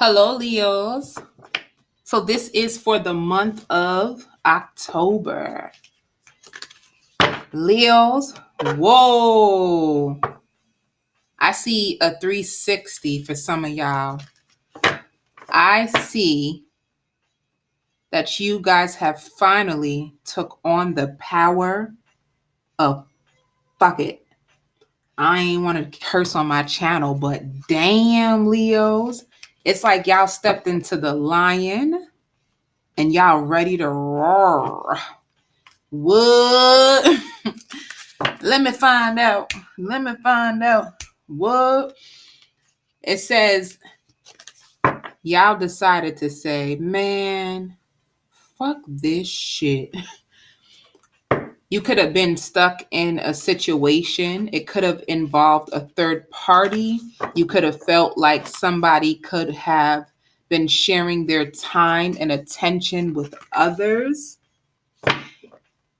Hello, Leos. So this is for the month of October. Leos, whoa. I see a 360 for some of y'all. I see that you guys have finally took on the power of fuck it. I ain't want to curse on my channel, but damn, Leos. It's like y'all stepped into the lion and y'all ready to roar. What? Let me find out. What? It says y'all decided to say, man, fuck this shit. You could have been stuck in a situation. It could have involved a third party. You could have felt like somebody could have been sharing their time and attention with others.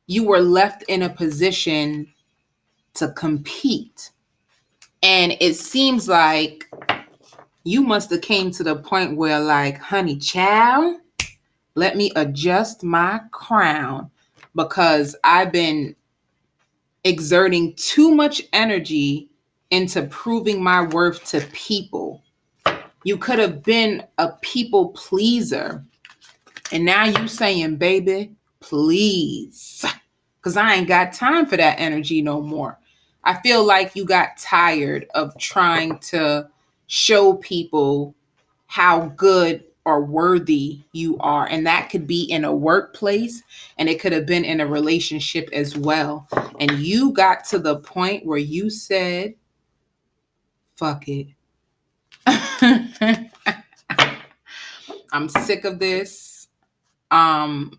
You were left in a position to compete. And it seems like you must have came to the point where, like, honey child, let me adjust my crown because I've been exerting too much energy into proving my worth to people. You could have been a people pleaser. And now you saying, baby, please. Because I ain't got time for that energy no more. I feel like you got tired of trying to show people how good or worthy you are. And that could be in a workplace and it could have been in a relationship as well. And you got to the point where you said, fuck it. I'm sick of this. I'm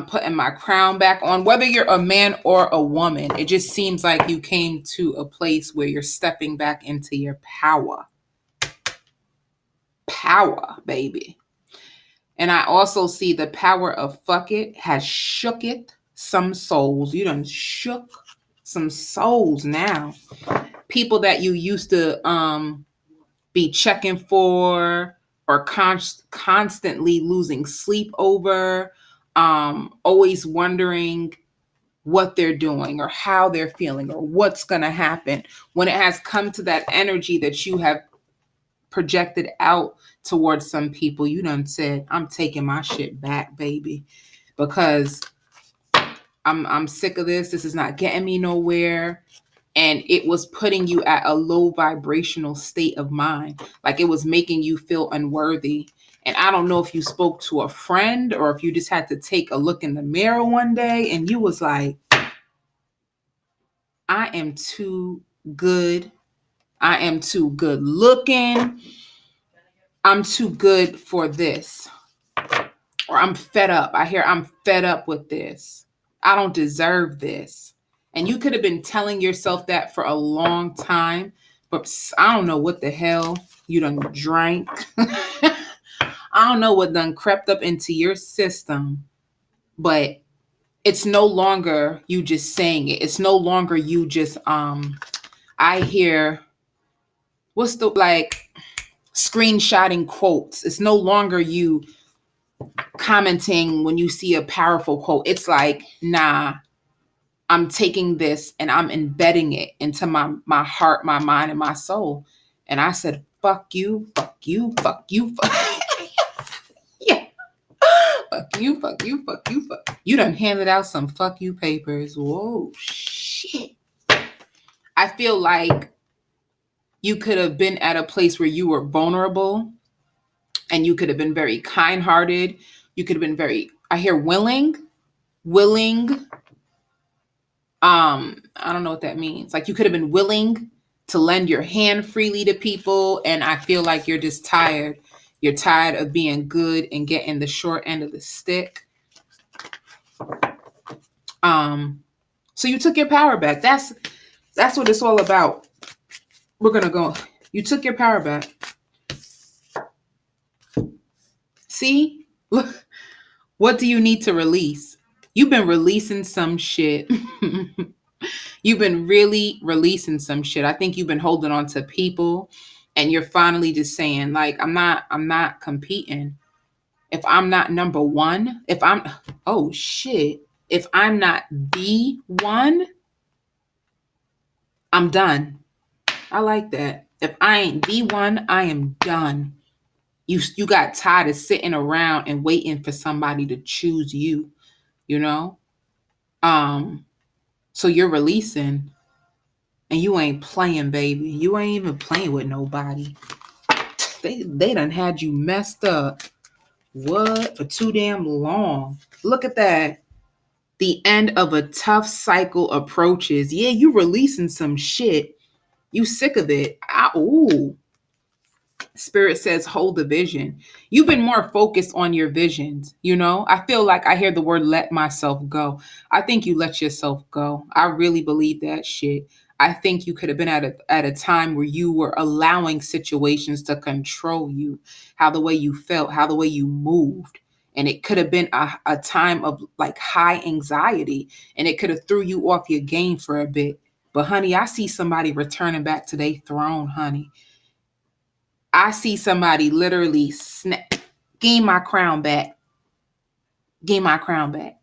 putting my crown back on. Whether you're a man or a woman, it just seems like you came to a place where you're stepping back into your power. Power, baby. And I also see the power of fuck it has shooketh some souls. You done shook some souls now. People that you used to be checking for or constantly losing sleep over, always wondering what they're doing or how they're feeling or what's going to happen. When it has come to that energy that you have projected out towards some people, you done said, I'm taking my shit back, baby, because I'm sick of this. This is not getting me nowhere. And it was putting you at a low vibrational state of mind. Like it was making you feel unworthy. And I don't know if you spoke to a friend or if you just had to take a look in the mirror one day and you was like, I am too good. I am too good looking. I'm too good for this. Or I'm fed up. I hear I'm fed up with this. I don't deserve this. And you could have been telling yourself that for a long time, but I don't know what the hell you done drank. I don't know what done crept up into your system, but it's no longer you just saying it. It's no longer you just I hear what's the like screenshotting quotes. It's no longer you commenting when you see a powerful quote. It's like, nah, I'm taking this and I'm embedding it into my heart, my mind, and my soul. And I said, fuck you, fuck you, fuck you, fuck yeah. Fuck you, fuck you, fuck you, fuck. You done handed out some fuck you papers. Whoa, shit. I feel like you could have been at a place where you were vulnerable and you could have been very kind-hearted. You could have been very, I hear willing. I don't know what that means. Like you could have been willing to lend your hand freely to people. And I feel like you're just tired. You're tired of being good and getting the short end of the stick. So you took your power back. That's what it's all about. We're going to go. You took your power back. See? Look, what do you need to release? You've been releasing some shit. You've been really releasing some shit. I think you've been holding on to people. And you're finally just saying, like, I'm not competing. If I'm not number one, oh shit, if I'm not the one, I'm done. I like that. If I ain't the one, I am done. You got tired of sitting around and waiting for somebody to choose you, you know? Um, so you're releasing and you ain't playing, baby. You ain't even playing with nobody. They done had you messed up. What? For too damn long. Look at that. The end of a tough cycle approaches. Yeah, you releasing some shit. You sick of it. Ooh. Spirit says, hold the vision. You've been more focused on your visions. I feel like I hear the word let myself go. I think you let yourself go. I really believe that shit. I think you could have been at a time where you were allowing situations to control you, how the way you felt, how the way you moved. And it could have been a time of like high anxiety, and it could have threw you off your game for a bit. But honey, I see somebody returning back to their throne, honey. I see somebody literally gain my crown back. Gain my crown back.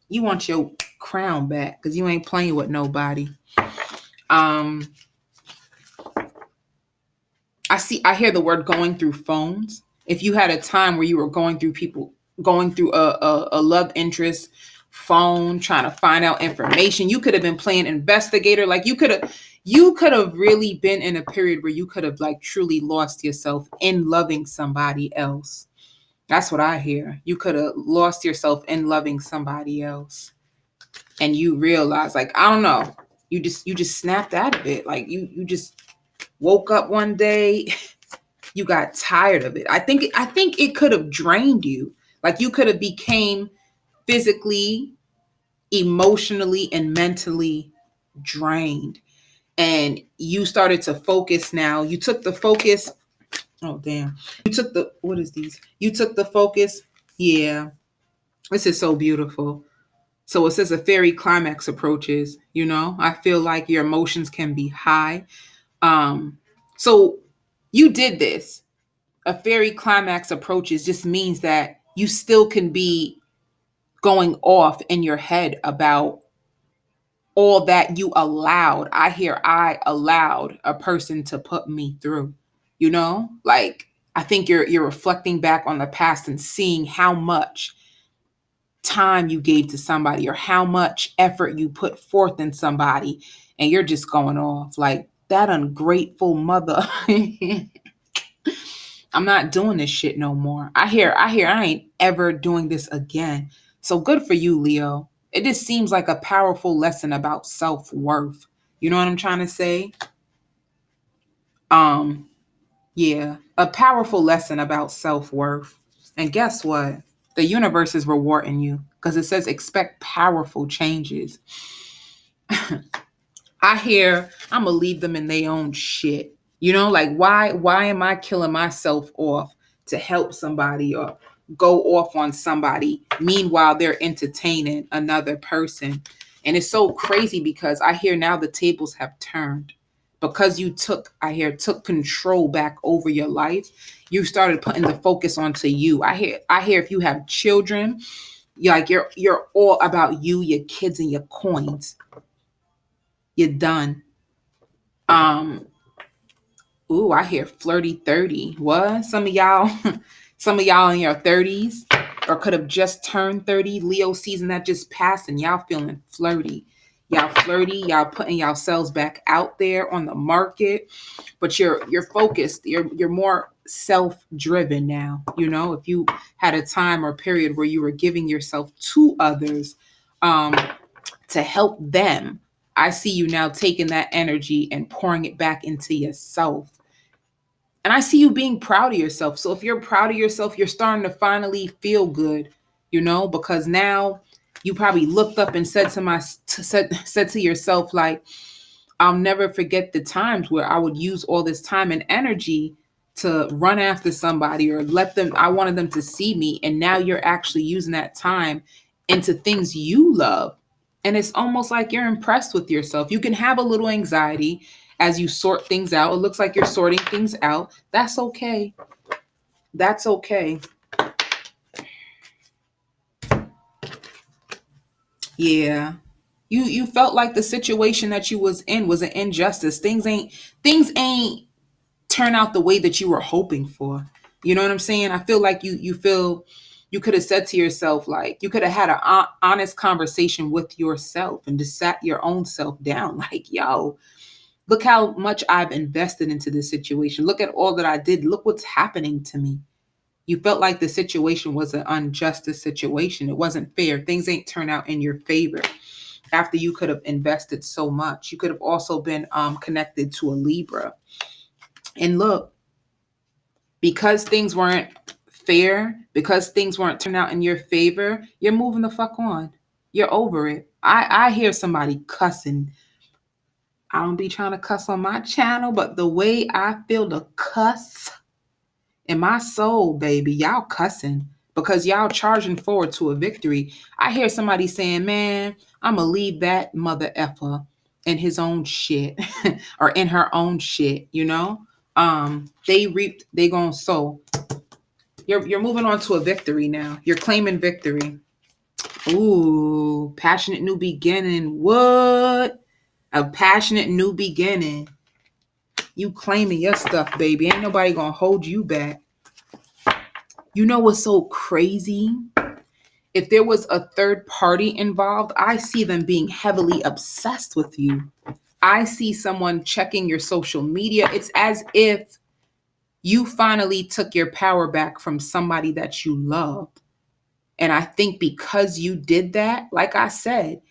You want your crown back because you ain't playing with nobody. I hear the word going through phones. If you had a time where you were going through a love interest phone, trying to find out information, you could have been playing investigator. Like you could have really been in a period where you could have like truly lost yourself in loving somebody else. That's what I hear. You could have lost yourself in loving somebody else. And you realize, like, I don't know, you just snapped out of it. Like you just woke up one day, you got tired of it. I think it could have drained you. Like you could have became physically, emotionally, and mentally drained. And you started to focus now. You took the focus. Oh, damn. What is these? You took the focus. Yeah. This is so beautiful. So it says a fairy climax approaches, I feel like your emotions can be high. So you did this. A fairy climax approaches just means that you still can be going off in your head about all that you allowed. I allowed a person to put me through, like I think you're reflecting back on the past and seeing how much time you gave to somebody or how much effort you put forth in somebody, and you're just going off like that ungrateful mother. I'm not doing this shit no more. I hear I ain't ever doing this again. So good for you, Leo. It just seems like a powerful lesson about self-worth. You know what I'm trying to say? Yeah, a powerful lesson about self-worth. And guess what? The universe is rewarding you because it says expect powerful changes. I hear I'm gonna leave them in their own shit. Like why am I killing myself off to help somebody or go off on somebody? Meanwhile, they're entertaining another person. And it's so crazy because I hear now the tables have turned. Because you took control back over your life, you started putting the focus onto you. I hear if you have children, you're all about you, your kids, and your coins. You're done. Ooh, I hear flirty 30. What? Some of y'all in your 30s or could have just turned 30. Leo season that just passed and y'all feeling flirty. Y'all putting yourselves back out there on the market, but you're focused. You're more self-driven now. If you had a time or period where you were giving yourself to others to help them, I see you now taking that energy and pouring it back into yourself. And I see you being proud of yourself. So if you're proud of yourself, you're starting to finally feel good, because now you probably looked up and said to yourself, like, I'll never forget the times where I would use all this time and energy to run after somebody or I wanted them to see me. And now you're actually using that time into things you love. And it's almost like you're impressed with yourself. You can have a little anxiety as you sort things out. It looks like you're sorting things out. That's okay. That's okay. Yeah. You felt like the situation that you was in was an injustice. Things ain't turn out the way that you were hoping for. You know what I'm saying? I feel like you feel you could have said to yourself, like, you could have had an honest conversation with yourself and just sat your own self down like, yo, look how much I've invested into this situation. Look at all that I did. Look what's happening to me. You felt like the situation was an unjust situation. It wasn't fair. Things ain't turn out in your favor after you could have invested so much. You could have also been connected to a Libra. And look, because things weren't fair, because things weren't turning out in your favor, you're moving the fuck on. You're over it. I hear somebody cussing. I don't be trying to cuss on my channel, but the way I feel the cuss in my soul, baby, y'all cussing because y'all charging forward to a victory. I hear somebody saying, man, I'm going to leave that mother effer in his own shit or in her own shit, you know? They reaped, they gonna sow. You're moving on to a victory now. You're claiming victory. Ooh, passionate new beginning. What? A passionate new beginning. You claiming your stuff, baby. Ain't nobody gonna hold you back. You know what's so crazy? If there was a third party involved, I see them being heavily obsessed with you. I see someone checking your social media. It's as if you finally took your power back from somebody that you loved. And I think because you did that, like I said,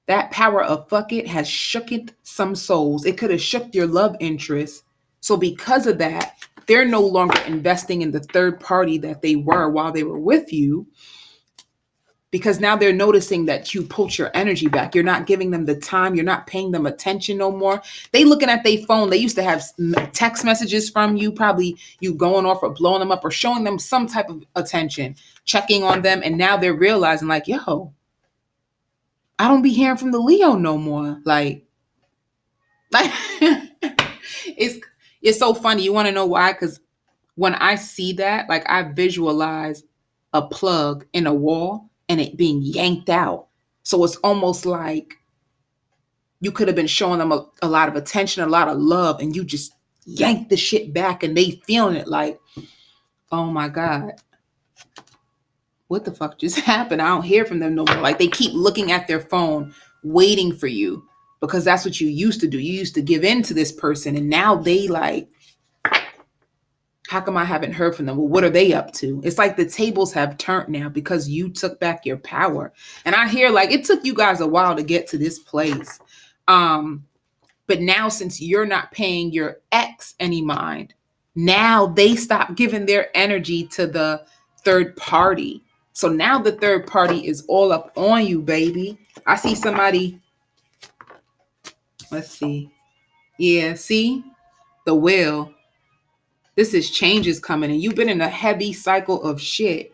that power of fuck it has shooked some souls. It could have shook your love interest. So because of that, they're no longer investing in the third party that they were while they were with you, because now they're noticing that you pulled your energy back. You're not giving them the time. You're not paying them attention no more. They looking at their phone. They used to have text messages from you, probably you going off or blowing them up or showing them some type of attention, checking on them. And now they're realizing like, yo, I don't be hearing from the Leo no more. Like it's so funny. You want to know why? Because when I see that, like I visualize a plug in a wall and it being yanked out. So it's almost like you could have been showing them a lot of attention, a lot of love, and you just yank the shit back and they feeling it like, oh my God, what the fuck just happened? I don't hear from them no more. Like they keep looking at their phone, waiting for you because that's what you used to do. You used to give in to this person and now they like, how come I haven't heard from them? Well, what are they up to? It's like the tables have turned now because you took back your power. And I hear like it took you guys a while to get to this place. But now since you're not paying your ex any mind, now they stop giving their energy to the third party. So now the third party is all up on you, baby. I see somebody. Let's see. Yeah, see? The will. This is changes coming, and you've been in a heavy cycle of shit.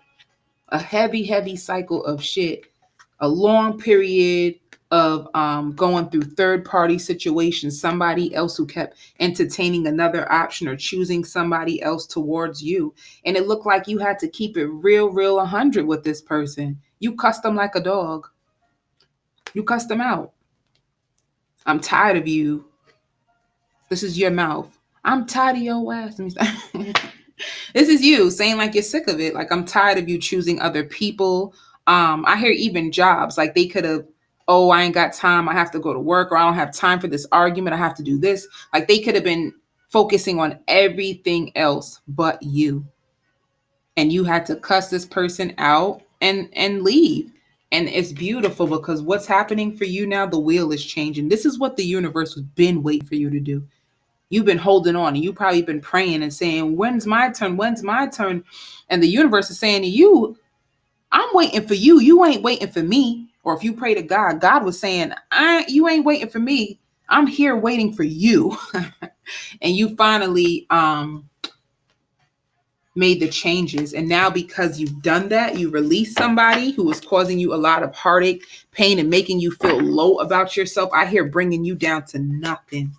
A heavy cycle of shit. A long period of going through third party situations, somebody else who kept entertaining another option or choosing somebody else towards you. And it looked like you had to keep it real 100 with this person. You cussed them like a dog. You cussed them out. I'm tired of you. This is your mouth. I'm tired of your ass. This is you saying like you're sick of it. Like, I'm tired of you choosing other people. I hear even jobs, like they could have, oh, I ain't got time. I have to go to work, or I don't have time for this argument. I have to do this. Like they could have been focusing on everything else but you. And you had to cuss this person out and leave. And it's beautiful because what's happening for you now, the wheel is changing. This is what the universe has been waiting for you to do. You've been holding on and you've probably been praying and saying, when's my turn? When's my turn? And the universe is saying to you, I'm waiting for you. You ain't waiting for me. Or if you pray to God, God was saying, you ain't waiting for me. I'm here waiting for you. And you finally made the changes. And now because you've done that, you release somebody who was causing you a lot of heartache, pain, and making you feel low about yourself. I hear bringing you down to nothing.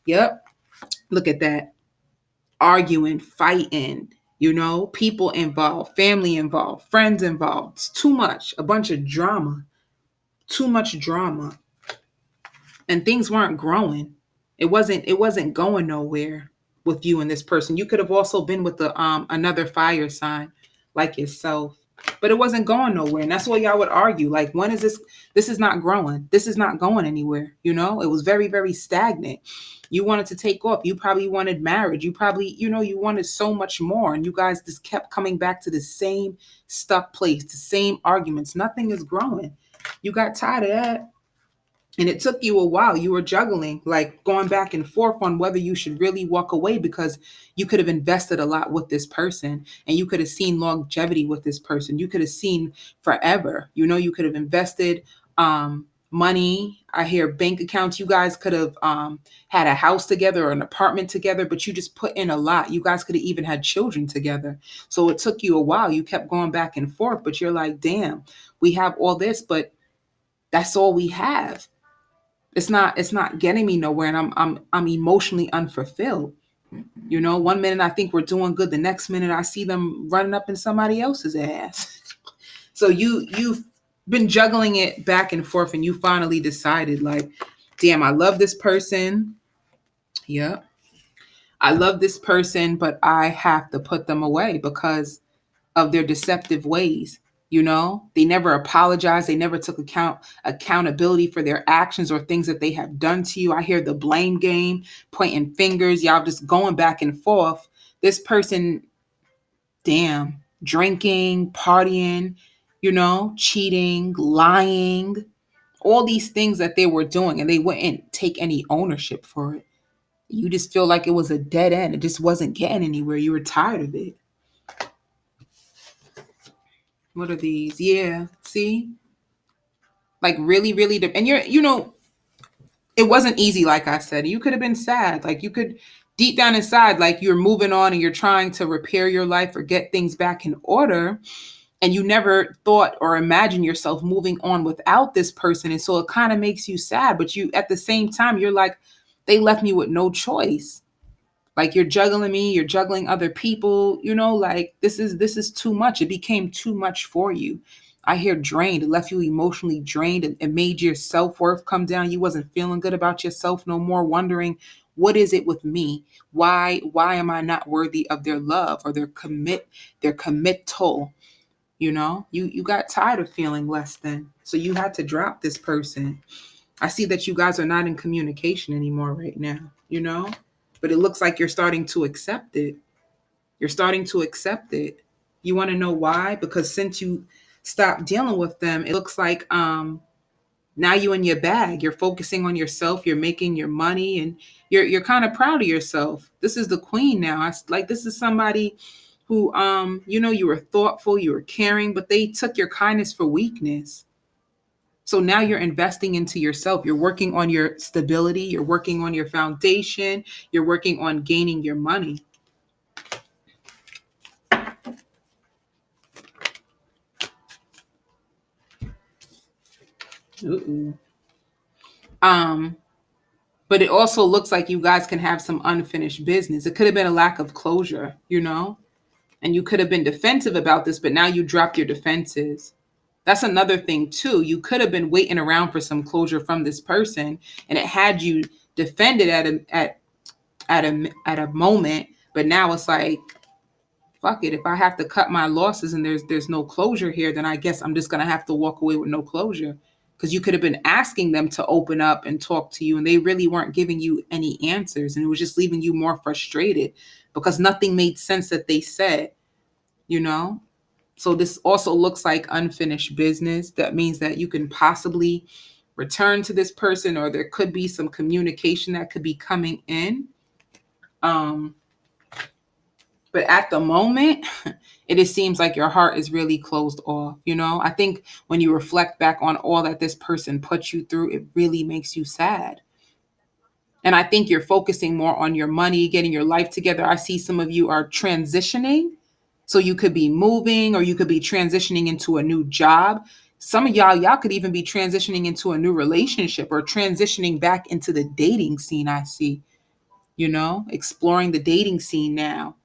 Yep. Look at that. Arguing, fighting, people involved, family involved, friends involved. It's too much. A bunch of drama. Too much drama. And things weren't growing. It wasn't going nowhere with you and this person. You could have also been with the another fire sign like yourself, but it wasn't going nowhere. And that's why y'all would argue. Like, when is this is not growing. This is not going anywhere. It was very, very stagnant. You wanted to take off. You probably wanted marriage. You probably, you wanted so much more. And you guys just kept coming back to the same stuck place, the same arguments. Nothing is growing. You got tired of that. And it took you a while. You were juggling, like going back and forth on whether you should really walk away, because you could have invested a lot with this person and you could have seen longevity with this person. You could have seen forever. You could have invested money. I hear bank accounts. You guys could have had a house together or an apartment together, but you just put in a lot. You guys could have even had children together. So it took you a while. You kept going back and forth, but you're like, damn, we have all this, but that's all we have. It's not getting me nowhere, and I'm emotionally unfulfilled. 1 minute I think we're doing good, the next minute I see them running up in somebody else's ass. So you've been juggling it back and forth, and you finally decided, like, damn, I love this person. Yeah. I love this person, but I have to put them away because of their deceptive ways. They never apologized. They never took accountability for their actions or things that they have done to you. I hear the blame game, pointing fingers. Y'all just going back and forth. This person, damn, drinking, partying, cheating, lying, all these things that they were doing, and they wouldn't take any ownership for it. You just feel like it was a dead end. It just wasn't getting anywhere. You were tired of it. What are these? Yeah. See? Like, really, really, and it wasn't easy, like I said. You could have been sad. Like, you could, deep down inside, like, you're moving on and you're trying to repair your life or get things back in order. And you never thought or imagined yourself moving on without this person. And so it kind of makes you sad. But you, at the same time, you're like, they left me with no choice. Like, you're juggling me, you're juggling other people, like, this is too much. It became too much for you. I hear drained. It left you emotionally drained. It made your self-worth come down. You wasn't feeling good about yourself no more, wondering, what is it with me? Why am I not worthy of their love or their committal? You got tired of feeling less than. So you had to drop this person. I see that you guys are not in communication anymore right now, but it looks like you're starting to accept it. You're starting to accept it. You want to know why? Because since you stopped dealing with them, it looks like now you in your bag. You're focusing on yourself. You're making your money, and you're kind of proud of yourself. This is the queen now. Like, this is somebody who you were thoughtful, you were caring, but they took your kindness for weakness. So now you're investing into yourself. You're working on your stability. You're working on your foundation. You're working on gaining your money. Ooh. But it also looks like you guys can have some unfinished business. It could have been a lack of closure, and you could have been defensive about this, but now you dropped your defenses. That's another thing too. You could have been waiting around for some closure from this person, and it had you defended at a moment. But now it's like, fuck it. If I have to cut my losses and there's no closure here, then I guess I'm just gonna have to walk away with no closure. Because you could have been asking them to open up and talk to you, and they really weren't giving you any answers, and it was just leaving you more frustrated because nothing made sense that they said. So this also looks like unfinished business. That means that you can possibly return to this person, or there could be some communication that could be coming in. But at the moment, it just seems like your heart is really closed off. I think when you reflect back on all that this person put you through, it really makes you sad. And I think you're focusing more on your money, getting your life together. I see some of you are transitioning. So you could be moving or you could be transitioning into a new job. Some of y'all could even be transitioning into a new relationship or transitioning back into the dating scene. I see, exploring the dating scene now.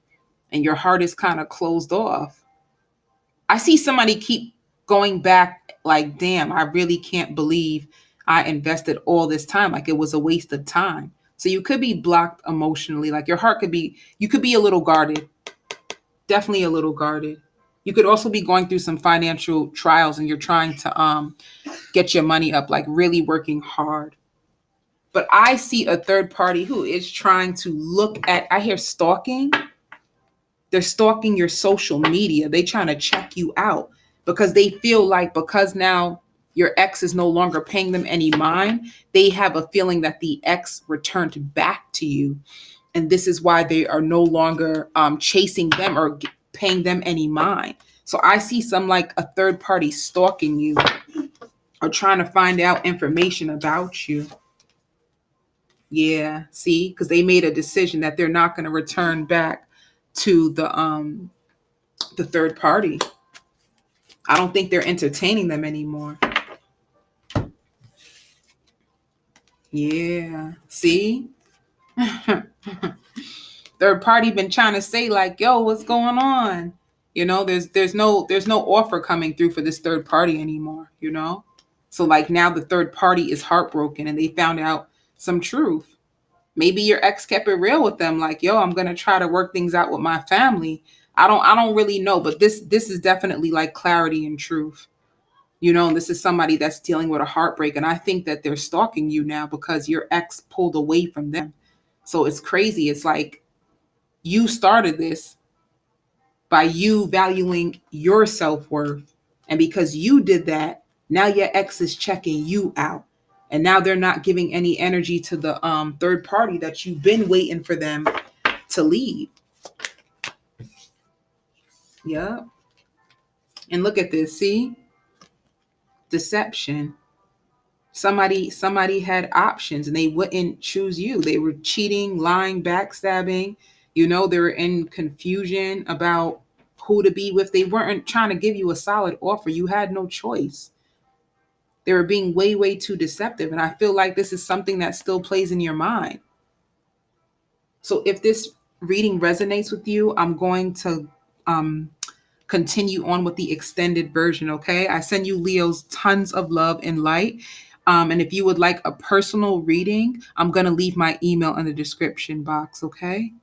And your heart is kind of closed off. I see somebody keep going back like, damn, I really can't believe I invested all this time. Like it was a waste of time. So you could be blocked emotionally. Like your heart you could be a little guarded, definitely a little guarded. You could also be going through some financial trials and you're trying to get your money up, like really working hard. But I see a third party who is trying to look at, I hear stalking. They're stalking your social media. They trying to check you out because they feel like because now your ex is no longer paying them any mind, they have a feeling that the ex returned back to you. And this is why they are no longer chasing them or paying them any mind. So I see some like a third party stalking you or trying to find out information about you. Yeah, see, because they made a decision that they're not going to return back to the third party. I don't think they're entertaining them anymore. Yeah. See? Third party been trying to say like, "Yo, what's going on?" There's no offer coming through for this third party anymore. So like now the third party is heartbroken and they found out some truth. Maybe your ex kept it real with them like, "Yo, I'm going to try to work things out with my family." I don't really know, but this is definitely like clarity and truth. This is somebody that's dealing with a heartbreak. And I think that they're stalking you now because your ex pulled away from them. So it's crazy. It's like you started this by you valuing your self worth. And because you did that, now your ex is checking you out. And now they're not giving any energy to the third party that you've been waiting for them to leave. Yeah. And look at this. See? Deception. Somebody had options and they wouldn't choose you. They were cheating, lying, backstabbing. They were in confusion about who to be with. They weren't trying to give you a solid offer. You had no choice. They were being way, way too deceptive. And I feel like this is something that still plays in your mind. So if this reading resonates with you, I'm going to continue on with the extended version, okay? I send you, Leos, tons of love and light. And if you would like a personal reading, I'm going to leave my email in the description box, okay?